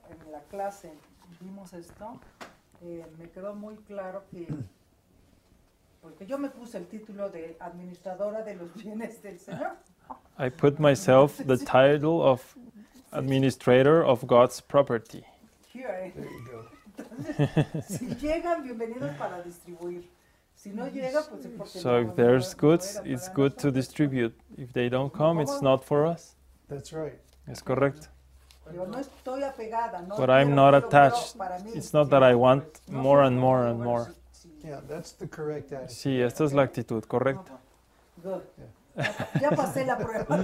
en la clase vimos esto, me quedó muy claro que, porque yo me puse el título de administradora de los bienes del Señor. I put myself the title of administrator of God's property. Here, There you go. Entonces, si llegan, bienvenidos para distribuir. Si no llega, pues es porque So if there's goods, it's good to distribute. If they don't come, it's not for us. That's right. Es correcto. Yo no estoy apegada, no But I'm quiero, not quiero, attached. para mí. It's not that I want more and more and more. Yeah, that's the correct attitude. Sí, esta es la actitud correcta. Good. Ya pasé la prueba.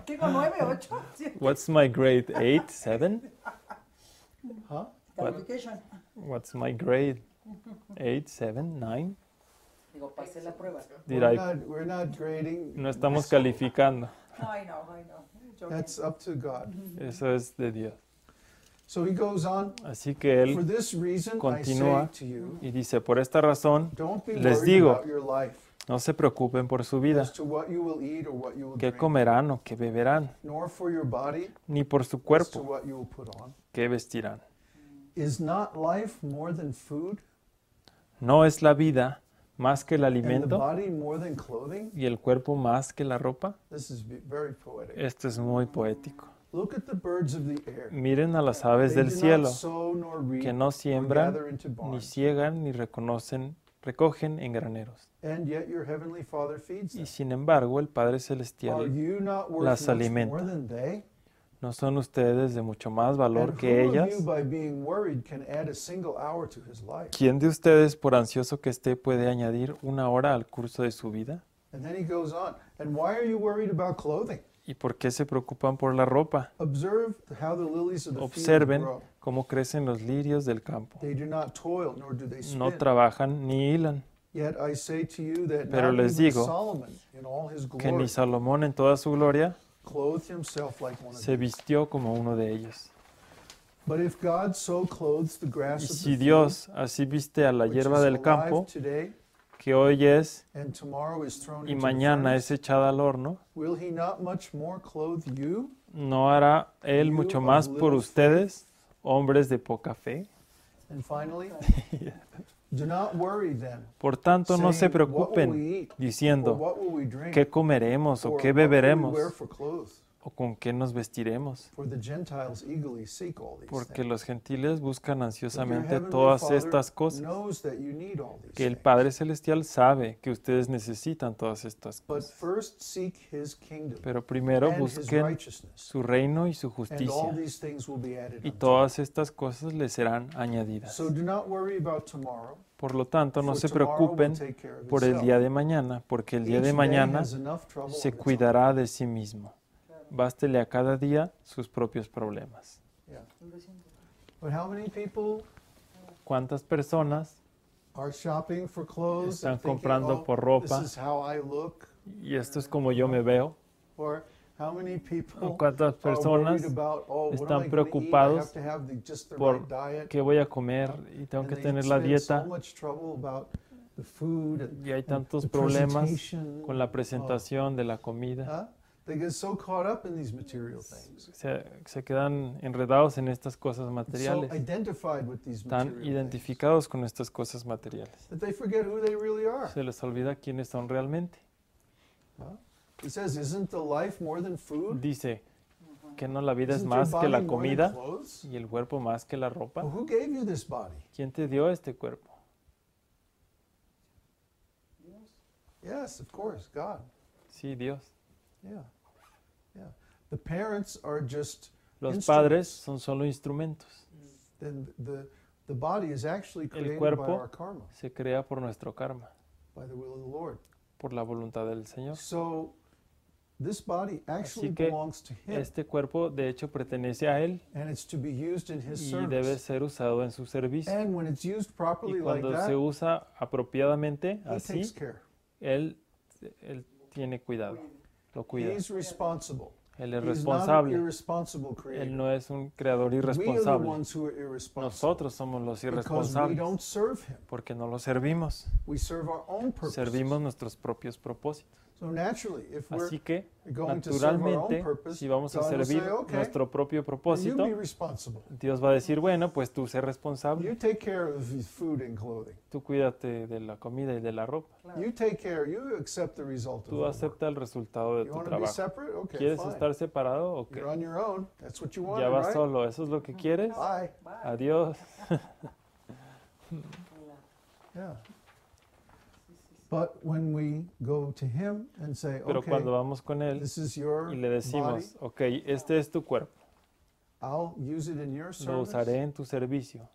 Digo 9, 8, 7. What's my grade? 8, 7? Huh? Calification. What's my grade? 8, 7, 9? Digo, pasé la prueba. Did We're not grading. No estamos calificando. I know. Joking. That's up to God. Eso es de Dios. So he goes on. Así que For Él this reason, I continúa say to you, y dice, por esta razón, don't be les worried digo, about your life, no se preocupen por su vida, as to what you will eat or what you will qué drink, comerán o qué beberán, nor for your body, ni por su as to cuerpo, what you will put on. qué vestirán. Is not life more than food, ¿No es la vida más que el and the alimento body more than clothing? y el cuerpo más que la ropa? This is very poetic. Esto es muy poético. Look at the birds of the air. Miren a las aves They del do cielo, not sow nor reap que no or siembran, gather into ni barns, ciegan, ni recogen en graneros. and yet your heavenly Father feeds Y them. sin embargo, el Padre Are Celestial, you not worth las much alimenta. more than they? ¿no son ustedes de mucho más valor And que who of ellas? you by being worried can add a single hour to his life? ¿Quién de ustedes, por ansioso que esté, puede añadir una hora al curso de su vida? And then he goes on. And why are you worried about clothing? ¿Y por qué se preocupan por la ropa? Observe how the lilies of the field Observen grow. cómo crecen los lirios del campo. They do not toil, nor do they No spin. trabajan ni hilan. Yet I say to you that Pero not les even digo Solomon in all his Que glory ni Salomón en toda su gloria clothed himself like one of se these. vistió como uno de ellos. But if God so clothes the Y grass of the si field, Dios así viste a la which hierba is del alive campo, today, que hoy es and tomorrow is thrown y into the mañana es furnace, echada al horno, will he not much more clothe you? ¿no hará Él You mucho of más por little ustedes, hombres de poca fe? And finally, do not worry then, Por tanto, no se saying, what will preocupen we eat, or diciendo, what will we drink, ¿qué comeremos o or qué what will we beberemos wear for clothes? o con qué nos vestiremos? For the Gentiles eagerly seek all these Porque things. los gentiles buscan But your ansiosamente heavenly todas Father estas cosas, knows that you need all these que el things. Padre Celestial sabe que ustedes necesitan todas estas But cosas. first seek his kingdom Pero primero and his busquen righteousness, su reino y su and all justicia, these things will be added y unto todas estas cosas les serán you. añadidas. So do not worry about tomorrow, Por lo tanto, no for se tomorrow will preocupen take care of por el itself. día de mañana, porque el día Each de day mañana has enough trouble se of its own. cuidará de sí mismo. Bástele a cada día sus propios problemas. Yeah. But how many people ¿Cuántas personas are shopping for clothes están and thinking, comprando oh, por this ropa is how I look? y esto es como yo me veo? Or how many people ¿Cuántas are personas worried about, oh, what am están I gonna eat? I preocupados have to have just the por right diet. qué voy a comer y tengo And que they tener la spend dieta? so much trouble about the food and Y hay tantos the problemas presentation. con la presentación de la comida. They get so caught up in these material things. Se quedan enredados en estas cosas So materiales, identified with these tan material identificados con estas cosas materiales. things that they forget who they really are. Se les olvida quiénes son realmente. He says, isn't the life more than food? Dice que no, la vida es Isn't your más que body la more than comida clothes? y el cuerpo más que la ropa. Well, who gave you this body? ¿Quién te dio este cuerpo? Yes, of course, God. Sí, Dios. Yeah. Yeah. The parents are just Los instruments. padres son solo instrumentos. Then the body is actually El created by cuerpo our karma, se crea por nuestro karma, by the will of the Lord. por la voluntad del Señor. So this body actually Así que belongs to Him, este cuerpo de hecho pertenece a Él and it's to be used in His y debe service. ser usado en su servicio. And when it's used properly Y like cuando that, se usa apropiadamente He así, takes care. Él tiene cuidado, lo cuida. He's responsible. Él es He's not an responsable. irresponsible creator. Él no es un creador We are the irresponsable. ones who are irresponsible Nosotros somos los because we irresponsables don't serve Him. porque no lo servimos. We serve our own purposes. Servimos nuestros propios propósitos. So So naturally, if we're Así que, going to serve our own naturalmente, purpose, si vamos a God will say, servir okay, nuestro propio you propósito, be responsible. Dios va a decir, bueno, pues tú sé You responsable, take care of the food and clothing. tú cuídate de la comida y de la ropa, Claro. You take care, you accept the result of tú your work. acepta el resultado de You tu want to be trabajo. separate? Okay, ¿Quieres fine. estar separado o qué? You're on your own. That's what you want, Ya vas right? solo, ¿eso es lo que quieres? Bye. Bye. Adiós. Claro. Yeah. Sí, sí, sí. But when we go to him and say, Pero okay, cuando vamos con Él this is your y le body, decimos, ok, este es tu cuerpo, I'll use it in your lo service usaré en tu servicio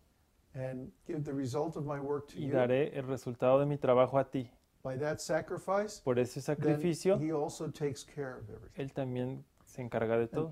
and give the result of my work to y you. daré el resultado de mi trabajo a ti. By that sacrifice, Por ese then sacrificio, he also takes care of everything. Él también se encarga de todo.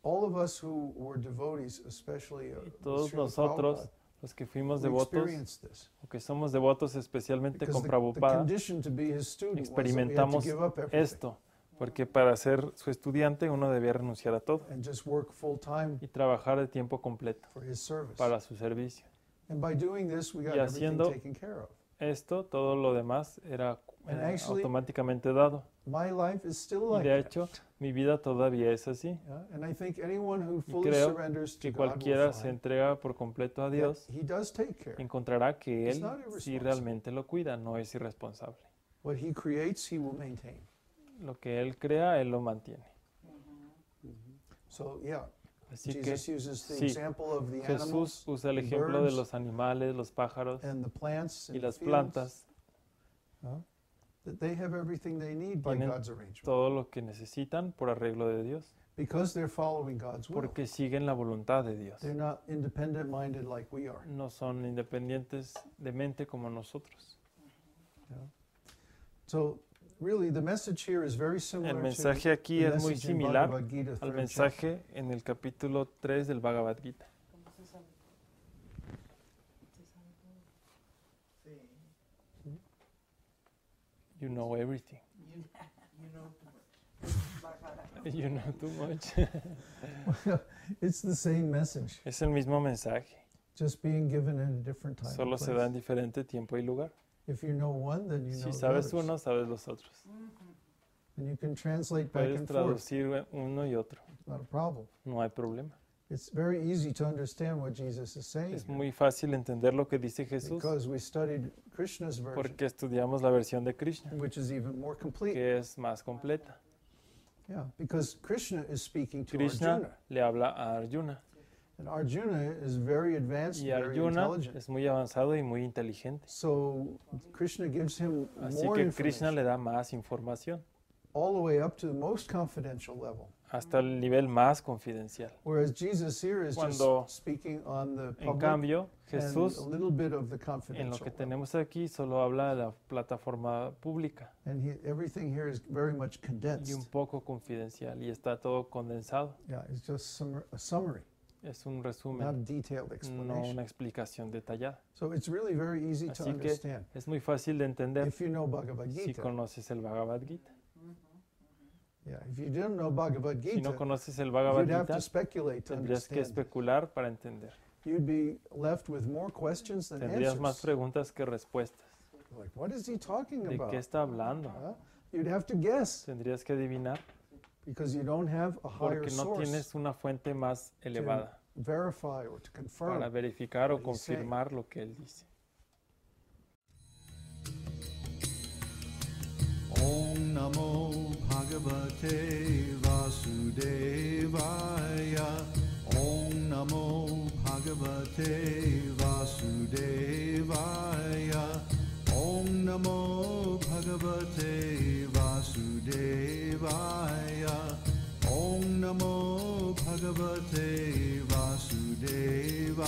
All of us who were devotees, especially Y with todos Srila nosotros, Prabhupada, los que fuimos we devotos, experienced this. o que somos devotos especialmente Because con the Prabhupada, condition to be his student was that we had to experimentamos give up everything esto, porque para ser su estudiante uno debía renunciar a todo and just work full time y trabajar de tiempo completo for his service. para su servicio. And by doing this, we got Y everything haciendo taken care of. Esto, todo lo demás era And actually, automáticamente dado. My life is still Y like de that. hecho, mi vida todavía es así. Yeah, and I think anyone who Y fully creo surrenders to que God cualquiera will se find entrega por completo a that Dios, he does take care. encontrará que It's Él not sí irresponsible. realmente lo cuida, no es irresponsable. What he creates, he will maintain. Lo que Él crea, Él lo mantiene. So yeah, Así que Jesus uses the sí, example of the Jesús animals usa el the ejemplo de birds, los animales, los pájaros and the plants y and las the fields, plantas, that they have everything they need by tienen God's arrangement todo lo que necesitan por arreglo de Dios, because they're following God's will. porque siguen la voluntad de Dios. They're not independent-minded like we are. No son independientes de mente como nosotros. So really, the message here is very similar El mensaje aquí to the es muy message in similar Bhagavad Gita, al third mensaje en el capítulo 3 del Bhagavad Gita. ¿Cómo se sabe? Se sabe todo. Sí. You know everything. You know too much. Bájala. You know too much. chapter. It's the same message, Es el mismo mensaje, just being given in a different time solo and se da en place. diferente tiempo y lugar. If you know one, then you know Si the sabes others. uno, sabes los otros. And you can translate back Puedes and forth. traducir uno y otro. It's not a problem. No hay problema. It's very easy to understand what Jesus is saying Es here, muy fácil entender lo que dice Jesús because we studied Krishna's version, porque estudiamos la versión de Krishna, which is even more complete. que es más completa. Yeah, because Krishna is speaking to Krishna Arjuna, le habla a Arjuna and Arjuna is very advanced, y very Arjuna intelligent. es muy avanzado y muy inteligente. So Krishna gives him Así more que Krishna information, le da más información, all the way up to the most confidential level. hasta el nivel más confidencial. Whereas Jesus here is Cuando, just speaking on the En public cambio, and Jesús, a little bit of the en lo confidential que level. tenemos aquí, solo habla de la plataforma pública And everything here is very much y un condensed. poco confidencial, y está todo condensado. Yeah, it's just a summary, Es un not a resumen, detailed no explanation. una explicación detallada. So it's really very easy to Así que understand es muy fácil de entender if you know Bhagavad si Gita. conoces el Bhagavad Gita. Yeah, if you didn't know Bhagavad Si no Gita, conoces el Bhagavad you'd have Gita, to speculate to tendrías que understand. especular para entender. You'd be left with more questions than Tendrías más answers. preguntas que respuestas. Like, what is he talking ¿De about? qué está hablando? You'd have to guess Tendrías que adivinar because you don't have a higher porque no source tienes una fuente más elevada to verify or to confirm. para verificar o what he's saying. confirmar lo que él dice. Om Namo Bhagavate Vasudevaya. Om Namo Bhagavate Vasudevaya. Om Namo Bhagavate Vasudevaya. Om Namo Bhagavate Vasudevaya.